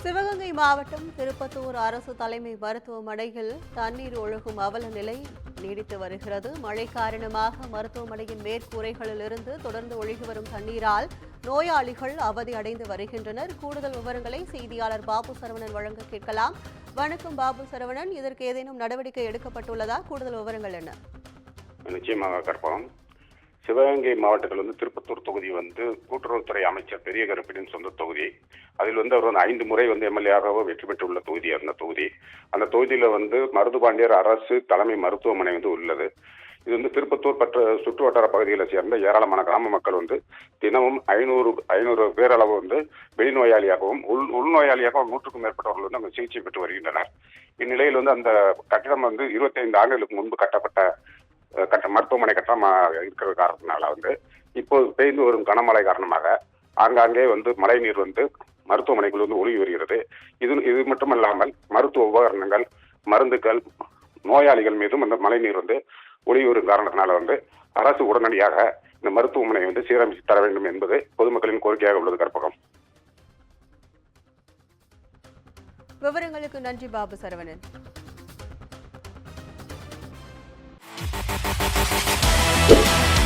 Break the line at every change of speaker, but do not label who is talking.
சிவகங்கை மாவட்டம் திருப்பத்தூர் அரசு தலைமை மருத்துவமனையில் தண்ணீர் ஒழுகும் அவல நிலை நீடித்து வருகிறது. மழை காரணமாக மருத்துவமனையின் மேற்கூரைகளிலிருந்து தொடர்ந்து ஒழுகி வரும் தண்ணீரால் நோயாளிகள் அவதி அடைந்து வருகின்றனர். கூடுதல் விவரங்களை செய்தியாளர் பாபு சரவணன் வழங்க கேட்கலாம். வணக்கம் பாபு சரவணன், இதற்கு ஏதேனும் நடவடிக்கை எடுக்கப்பட்டுள்ளதா? கூடுதல் விவரங்கள் என்ன?
நிச்சயமாக கற்பகம். சிவகங்கை மாவட்டத்தில் திருப்பத்தூர் தொகுதி கூட்டுறவுத்துறை அமைச்சர் பெரிய கருப்பின் சொந்த தொகுதி. அதில் அவர் 5 முறை எம்எல்ஏவாக வெற்றி பெற்றுள்ள தொகுதி. அந்த தொகுதியில் மருதுபாண்டியர் அரசு தலைமை மருத்துவமனை உள்ளது. இது திருப்பத்தூர் சுற்று வட்டார பகுதிகளை சேர்ந்த ஏராளமான கிராம மக்கள் தினமும் 500 பேரளவு வெளிநோயாளியாகவும் உள்நோயாளியாகவும் 100க்கும் மேற்பட்டவர்கள் அங்கு சிகிச்சை பெற்று வருகின்றனர். இந்நிலையில் அந்த கட்டிடம் 25 ஆண்டுகளுக்கு முன்பு கட்டப்பட்ட மருத்துவமனை கட்டணமாக இருக்கிற காரணத்தினால இப்போது பெய்து வரும் கனமழை காரணமாக ஆங்காங்கே மழை நீர் மருத்துவமனைக்குள் ஒழுகி வருகிறது. இது மட்டுமல்லாமல் மருத்துவ உபகரணங்கள், மருந்துகள், நோயாளிகள் மீதும் அந்த மழை நீர் ஒழுகி வரும் காரணத்தினால அரசு உடனடியாக இந்த மருத்துவமனை சீரமைத்து தர வேண்டும் என்பது பொதுமக்களின் கோரிக்கையாக உள்ளது. கற்பகம்.
விவரங்களுக்கு நன்றி பாபு சரவணன்.
Yeah.